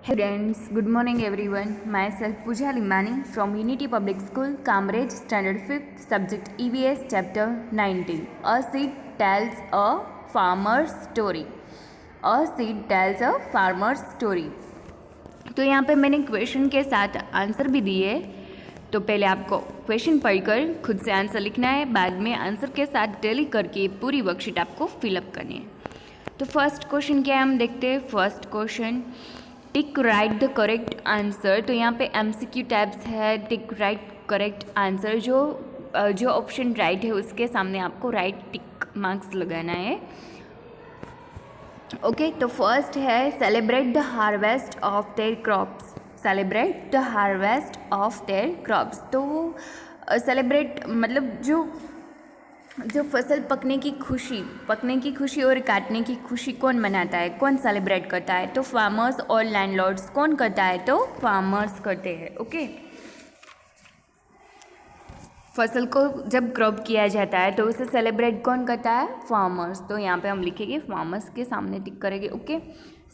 Hey friends, good morning everyone. Myself Pooja Limani from Unity Public School, Kamrej, Standard 5th, subject EVS, chapter 19. A seed tells a farmer's story. A seed tells a farmer's story. तो यहाँ पे मैंने question के साथ answer भी दिए। तो पहले आपको क्वेश्चन पढ़कर खुद से आंसर लिखना है, बाद में आंसर के साथ टैली करके पूरी वर्कशीट आपको फिलअप करनी है। तो फर्स्ट क्वेश्चन क्या है हम देखते हैं। First question, tick right the correct answer. तो यहाँ पे एमसीक्यू टाइप्स है, टिक राइट करेक्ट आंसर। जो ऑप्शन राइट है उसके सामने आपको राइट टिक मार्क्स लगाना है। ओके, तो फर्स्ट है celebrate the harvest of their crops. Celebrate the harvest of their crops. तो सेलिब्रेट मतलब जो फसल पकने की खुशी और काटने की खुशी कौन मनाता है, कौन सेलिब्रेट करता है? तो फार्मर्स और लैंडलॉर्ड्स। कौन करता है? तो फार्मर्स करते हैं। ओके, फसल को जब क्रॉप किया जाता है तो उसे सेलिब्रेट कौन करता है? फार्मर्स। तो यहाँ पे हम लिखेंगे फार्मर्स के सामने टिक करेंगे। Okay,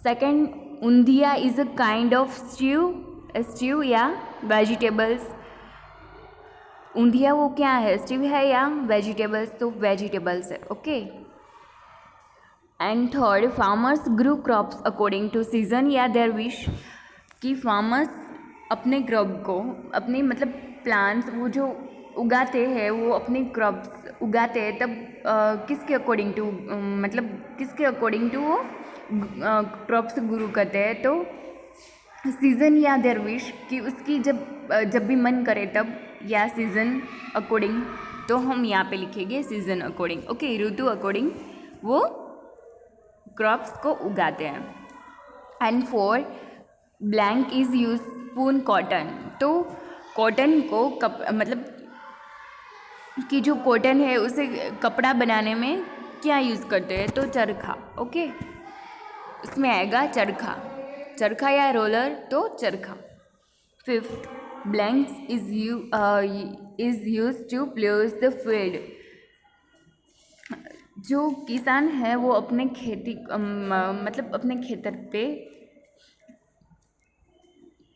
second, undhiya is a kind of stew या वेजिटेबल्स। ऊंधिया वो क्या है, स्ट्यू है या वेजिटेबल्स? तो वेजिटेबल्स है। Okay, and third, farmers grow crops according to season या देयर विश। कि फार्मर्स अपने क्रॉप को, अपने मतलब प्लांट्स वो जो उगाते हैं, वो अपने क्रॉप्स उगाते हैं तब किसके अकॉर्डिंग टू, मतलब किसके अकॉर्डिंग टू वो क्रॉप्स ग्रू करते हैं? तो सीज़न या देयर विश, कि उसकी जब भी मन करे तब, या सीज़न अकॉर्डिंग। तो हम यहाँ पे लिखेंगे सीज़न अकॉर्डिंग। ओके, ऋतु अकॉर्डिंग वो क्रॉप्स को उगाते हैं। And four, blank is use spoon cotton. तो कॉटन को मतलब कि जो कॉटन है उसे कपड़ा बनाने में क्या यूज़ करते हैं? तो चरखा। ओके, उसमें आएगा चरखा या रोलर, तो charkha. Fifth, blanks is use to ploughs the field. जो किसान है वो अपने मतलब अपने खेतर पे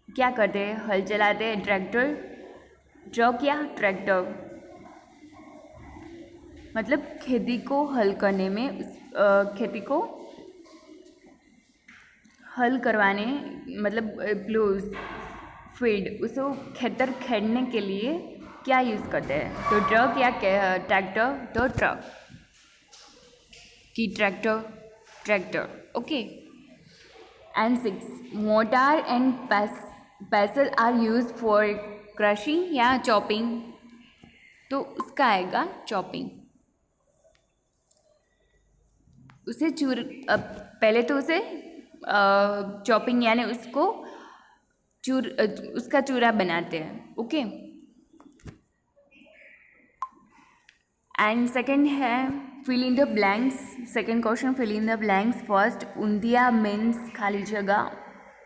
क्या करते हैं? हल चलाते हैं। ट्रक या ट्रैक्टर। मतलब खेती को हल करने में खेती को हल करवाने, मतलब प्लोज फील्ड, उसको खेतर खेड़ने के लिए क्या यूज़ करते हैं? तो ट्रक या ट्रैक्टर? तो ट्रक की tractor. Okay, and six, motor and पैसल आर यूज फॉर क्रशिंग या चॉपिंग। तो उसका आएगा चॉपिंग। उसे पहले तो उसे चॉपिंग यानी उसका चूरा बनाते हैं। ओके, एंड सेकंड है fill in the blanks. Second question, fill in the blanks. First, undhiya means खाली जगह,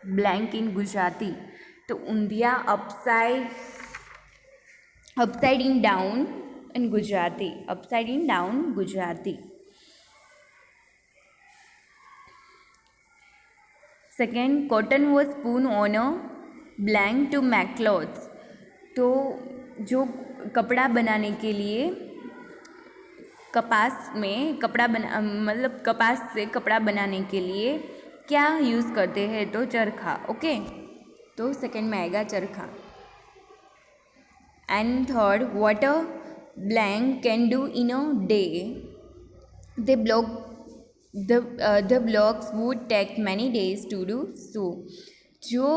ब्लैंक इन गुजराती। तो undhiya upside in down in Gujarati, upside in down Gujarati. Second, cotton was spun on a blank to make clothes. तो जो कपड़ा बनाने के लिए कपास से कपड़ा बनाने के लिए क्या यूज़ करते हैं? तो चरखा। ओके, तो सेकेंड में आएगा चरखा। And third, what a blank can do in a day. They block the blocks would take many days to do so। जो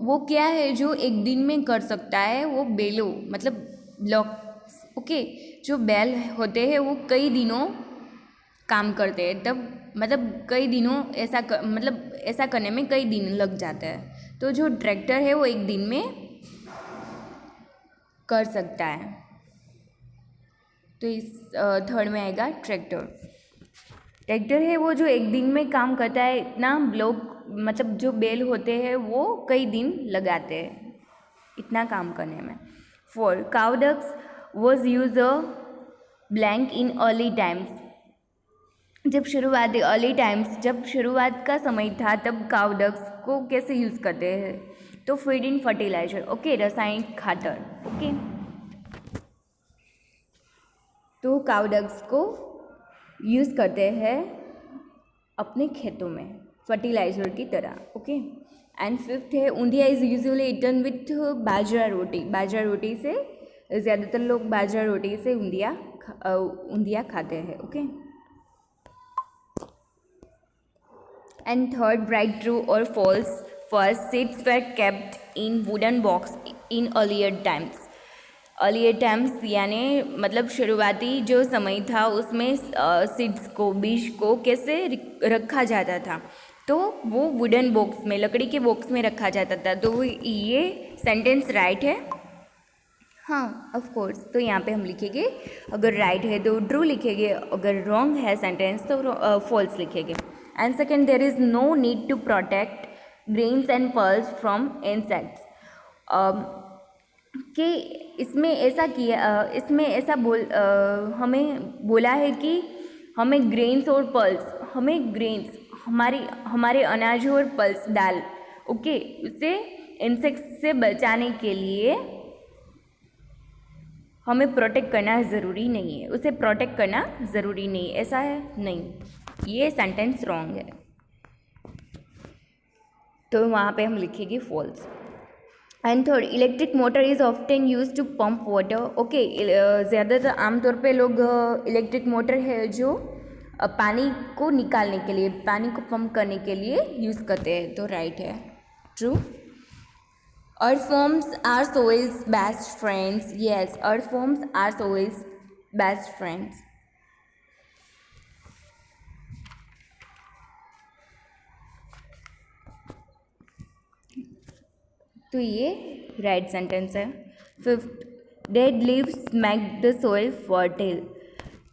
वो क्या है जो एक दिन में कर सकता है? वो बेलों मतलब ब्लॉक्स। ओके, जो बैल होते हैं वो कई दिनों काम करते हैं, तब मतलब कई दिनों ऐसा करने में कई दिन लग जाता है। तो जो ट्रैक्टर है वो एक दिन में कर सकता है। तो इस थर्ड में आएगा ट्रैक्टर है वो जो एक दिन में काम करता है। इतना ब्लॉक मतलब जो बैल होते हैं वो कई दिन लगाते हैं इतना काम करने में। फोर, काउडक्स was use a blank in early times. जब शुरुआती अर्ली टाइम्स, जब शुरुआत का समय था, तब काउ डक्स को कैसे यूज़ करते हैं? तो फीड इन फर्टिलाइजर, ओके, रासायनिक खातर, ओके। तो काउ डक्स को यूज़ करते हैं अपने खेतों में फर्टिलाइजर की तरह, ओके। एंड फिफ्थ है undhiya is usually eaten with bajra roti. बाजरा रोटी से ज़्यादातर लोग बाजरा रोटी से ऊंधिया खाते हैं, okay. And third, right true और false. First, seeds were kept in wooden box in earlier times. Earlier times यानी मतलब शुरुआती जो समय था उसमें सीड्स को, बीज को कैसे रखा जाता था? तो वो वुडन बॉक्स में, लकड़ी के बॉक्स में रखा जाता था। तो ये सेंटेंस राइट है? हाँ, ऑफ कोर्स। तो यहाँ पे हम लिखेंगे, अगर राइट है तो ट्रू लिखेंगे, अगर रॉन्ग है सेंटेंस तो फॉल्स लिखेंगे। And second, there is no need to protect grains and pulses from insects. कि इसमें ऐसा हमें बोला है कि हमें ग्रेन्स और पल्स, हमारे अनाज और पल्स दाल, ओके, उसे इंसेक्ट से बचाने के लिए हमें प्रोटेक्ट करना ज़रूरी नहीं है, उसे प्रोटेक्ट करना ज़रूरी नहीं, ऐसा है नहीं, ये सेंटेंस रॉन्ग है। तो वहाँ पे हम लिखेंगे false. And third, electric motor is often use to pump water, okay. ज़्यादातर आमतौर पे लोग इलेक्ट्रिक मोटर है जो पानी को निकालने के लिए, पानी को पंप करने के लिए यूज़ करते हैं, तो राइट है, true. Earthworms are soil's best friends. Yes, earthworms are soil's best friends. तो ये राइट सेंटेंस है। Fifth, dead leaves make the soil fertile.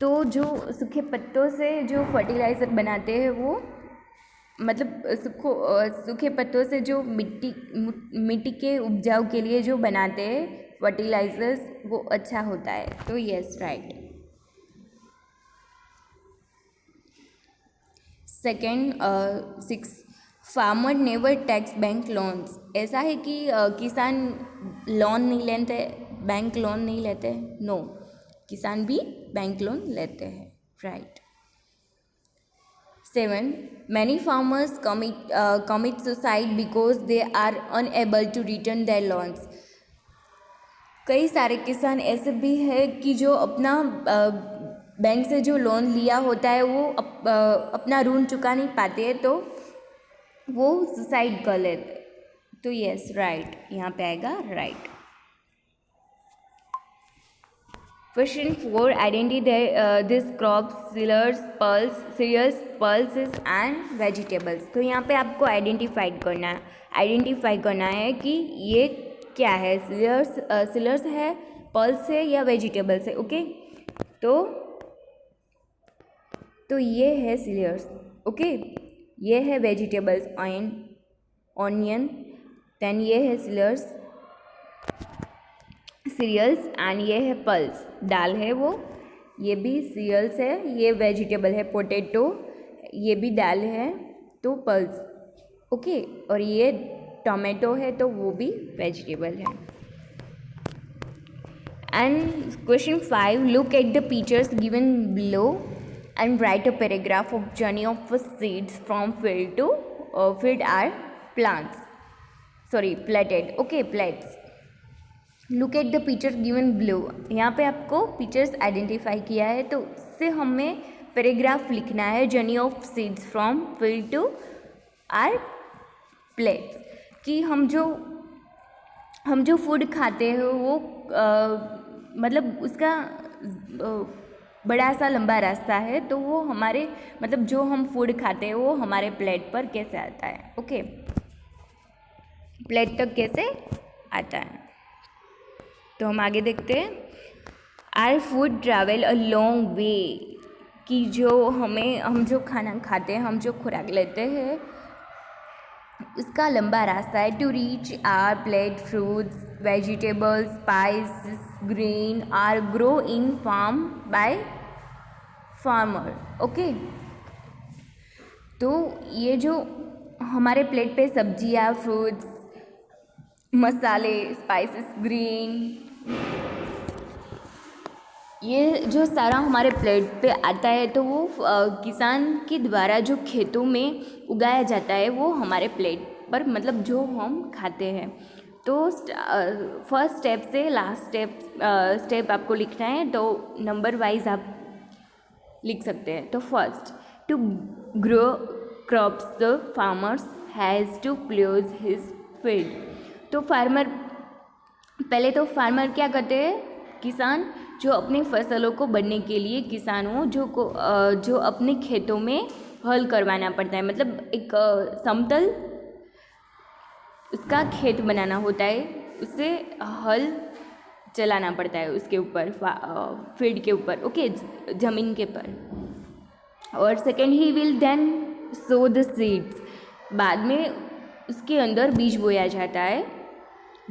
तो जो सूखे पत्तों से जो फर्टिलाइज़र बनाते हैं वो, मतलब सूखे पत्तों से जो मिट्टी के उपजाऊ के लिए जो बनाते हैं फर्टिलाइजर्स, वो अच्छा होता है, तो yes, right. Second, 6, farmer never takes bank loans. ऐसा है कि किसान लोन नहीं लेते, बैंक लोन नहीं लेते, नो, किसान भी बैंक लोन लेते हैं, right. 7, many farmers commit suicide because they are unable to return their loans. कई सारे किसान ऐसे भी हैं कि जो अपना बैंक से जो लोन लिया होता है वो अपना ऋण चुका नहीं पाते हैं, तो वो सुसाइड कर लेते, तो यस, राइट, यहाँ पे आएगा right. Question 4, identify this crops, cereals, pulses and vegetables. तो यहाँ पे आपको आइडेंटिफाई करना है कि ये क्या है, सीरियल्स है, पल्स है या वेजिटेबल्स है, ओके। तो ये है सीरियल्स, ओके, ये है वेजिटेबल्स, ऑनियन, देन ये है सीरियल्स एंड ये है पल्स, दाल है वो, ये भी सीरियल्स है, ये वेजिटेबल है पोटैटो, ये भी दाल है, तो पल्स, ओके। और ये टोमेटो है तो वो भी वेजिटेबल है। And question 5, look at the pictures given below and write a paragraph of journey of seeds from field our plated, okay, plates. Look at the picture given below, यहाँ पे आपको पिक्चर्स आइडेंटिफाई किया है, तो उससे हमें paragraph लिखना है, journey of seeds from field to our plates, कि हम जो फूड खाते हैं वो मतलब उसका बड़ा सा लंबा रास्ता है, तो वो हमारे मतलब जो हम फूड खाते हैं वो हमारे प्लेट पर कैसे आता है, ओके, प्लेट तक कैसे आता है। तो हम आगे देखते हैं, our food travel a long way, कि हम जो खाना खाते हैं, हम जो खुराक लेते हैं उसका लंबा रास्ता है, to reach our plate. Fruits, vegetables, spices, grain are grow in farm by farmer, okay. तो ये जो हमारे प्लेट पे सब्जियाँ, फ्रूट्स, मसाले, स्पाइसेस, ग्रीन, ये जो सारा हमारे प्लेट पे आता है तो वो किसान के द्वारा जो खेतों में उगाया जाता है वो हमारे प्लेट पर मतलब जो हम खाते हैं। तो फर्स्ट स्टेप से लास्ट स्टेप आपको लिखना है, तो नंबर वाइज आप लिख सकते हैं। तो first, to grow crops the farmers has to ploughs his field. तो पहले तो फार्मर क्या करते हैं, किसान जो अपने फसलों को बनने के लिए किसानों जो अपने खेतों में हल करवाना पड़ता है, मतलब एक समतल उसका खेत बनाना होता है, उससे हल चलाना पड़ता है उसके ऊपर, फील्ड के ऊपर, ओके, ज़मीन के पर। और second, he will then sow the seeds. बाद में उसके अंदर बीज बोया जाता है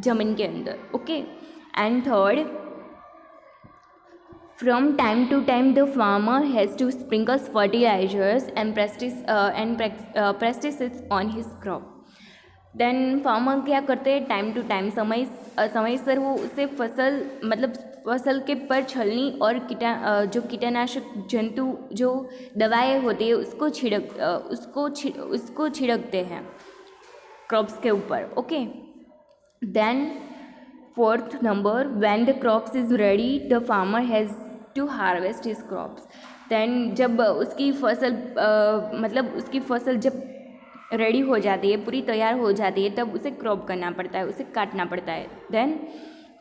ज़मीन के अंदर, okay. And third, from time to time the farmer has to sprinkle fertilizers and pesticides on his crop. Then farmer क्या करते हैं, टाइम टू टाइम समय सर वो उसे फसल के पर छलनी और जो कीटनाशक जंतु जो दवाएं होती है उसको छिड़कते हैं क्रॉप्स के ऊपर, okay. Then fourth number, when the crops is ready the farmer has to harvest his crops. Then जब उसकी फसल जब रेडी हो जाती है, पूरी तैयार हो जाती है, तब उसे क्रॉप करना पड़ता है, उसे काटना पड़ता है। Then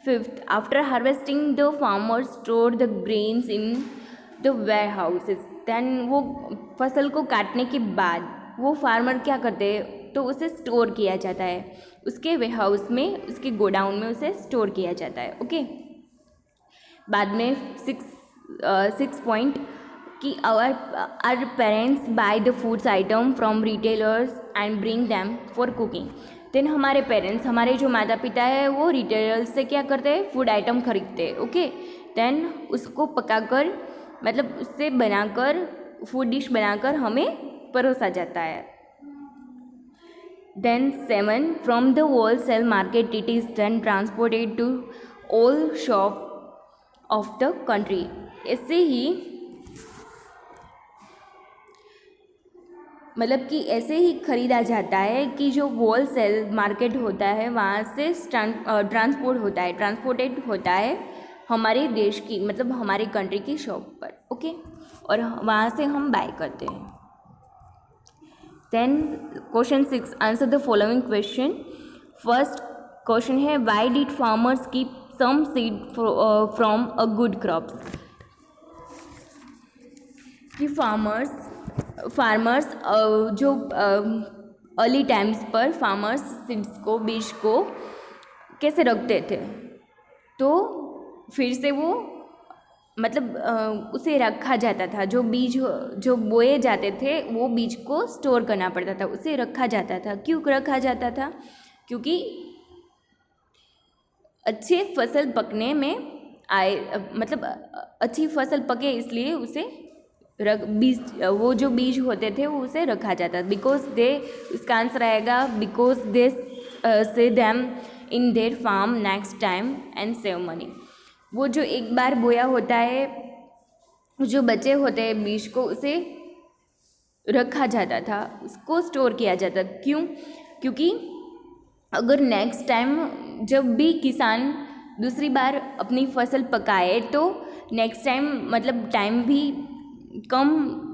fifth, after harvesting the farmer store the grains in the warehouses. Then वो फसल को काटने के बाद वो फार्मर क्या करते हैं, तो उसे स्टोर किया जाता है उसके वेयर हाउस में, उसके गोडाउन में उसे स्टोर किया जाता है, ओके। बाद में सिक्स पॉइंट कि our parents buy the foods item from retailers and bring them for cooking. Then हमारे पेरेंट्स, हमारे जो माता पिता है, वो रिटेलर्स से क्या करते हैं, फूड आइटम खरीदते हैं, ओके। देन उसको पकाकर मतलब उससे बनाकर फूड डिश बनाकर हमें परोसा जाता है। Then 7, from the wholesale market it is then transported to all shop of the country. ऐसे ही मतलब कि ऐसे ही खरीदा जाता है कि जो होलसेल मार्केट होता है वहाँ से ट्रांसपोर्टेड होता है हमारे देश की मतलब हमारे कंट्री की शॉप पर, ओके, और वहाँ से हम बाय करते हैं। Then question 6, answer the following question. First question है, why did farmers keep some seed from a good crops. कि फार्मर्स जो अर्ली टाइम्स पर फार्मर्स सीड्स को, बीज को कैसे रखते थे, तो फिर से वो मतलब उसे रखा जाता था, जो बीज जो बोए जाते थे वो बीज को स्टोर करना पड़ता था, उसे रखा जाता था। क्यों रखा जाता था, क्योंकि अच्छे फसल पकने में आए, मतलब अच्छी फसल पके इसलिए उसे वो जो बीज होते थे वो उसे रखा जाता, बिकॉज दे, उसका आंसर आएगा because they sow them in their farm next time and save money. वो जो एक बार बोया होता है, जो बचे होते हैं बीज को, उसे रखा जाता था, उसको स्टोर किया जाता। क्यों, क्योंकि अगर नेक्स्ट टाइम जब भी किसान दूसरी बार अपनी फसल पकाए तो नेक्स्ट टाइम मतलब टाइम भी कम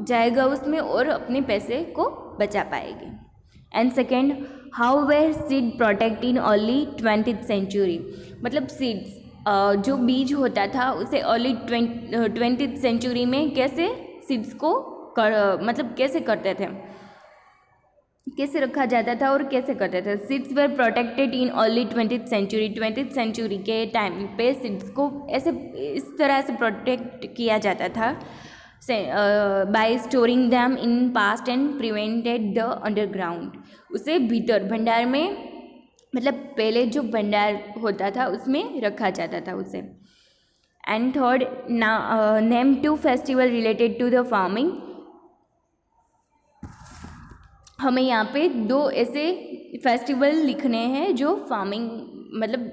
जाएगा उसमें और अपने पैसे को बचा पाएंगे। And second, how were seed protect in early 20th century. मतलब सीड्स जो बीज होता था उसे अर्ली 20th सेंचुरी में कैसे सीड्स को मतलब कैसे करते थे, कैसे रखा जाता था और कैसे करते थे। Seeds were protected in early 20th century. 20th century के टाइम पे सीड्स को ऐसे इस तरह से प्रोटेक्ट किया जाता था by storing them in past and prevented the underground. उसे भीतर भंडार में, मतलब पहले जो भंडार होता था उसमें रखा जाता था उसे। And third, name 2 festival related to the farming. हमें यहाँ पे 2 ऐसे फेस्टिवल लिखने हैं जो फार्मिंग मतलब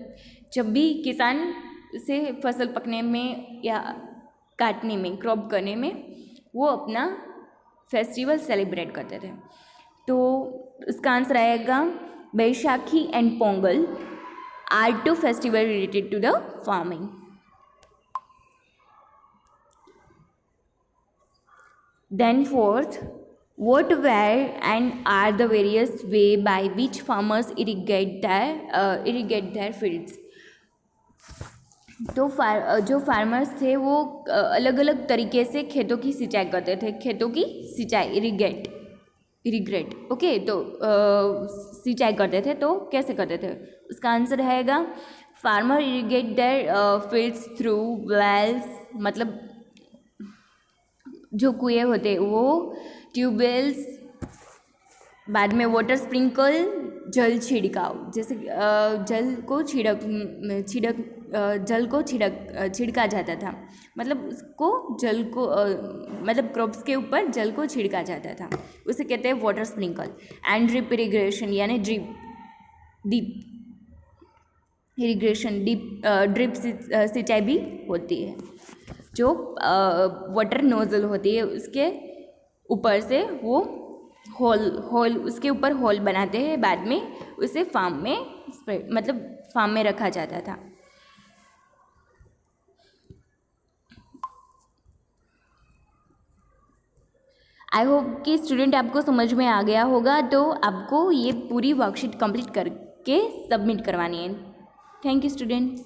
जब भी किसान से फसल पकने में या काटने में क्रॉप करने में वो अपना फेस्टिवल सेलिब्रेट करते थे। तो इसका आंसर आएगा Baisakhi and Pongal are 2 festival related to the farming. Then fourth, what were and are the various way by which farmers irrigate their fields? तो जो फार्मर्स थे वो अलग अलग तरीके से खेतों की सिंचाई करते थे। खेतों की सिंचाई इरिग्रेट ओके। तो सिंचाई करते थे तो कैसे करते थे? उसका आंसर रहेगा farmer irrigate their fields through wells, मतलब जो कुएँ होते वो ट्यूबवेल्स, बाद में वाटर स्प्रिंकल, जल छिड़काव, जैसे जल को छिड़का जाता था, मतलब उसको जल को मतलब क्रॉप्स के ऊपर जल को छिड़का जाता था, उसे कहते हैं water sprinkle. And drip irrigation यानी डीप इरिगेशन, ड्रिप सिंचाई भी होती है, जो वाटर नोजल होती है उसके ऊपर से वो होल उसके ऊपर होल बनाते हैं, बाद में उसे फार्म में रखा जाता था। आई होप कि स्टूडेंट आपको समझ में आ गया होगा, तो आपको ये पूरी वर्कशीट कंप्लीट करके सबमिट करवानी है। Thank you students.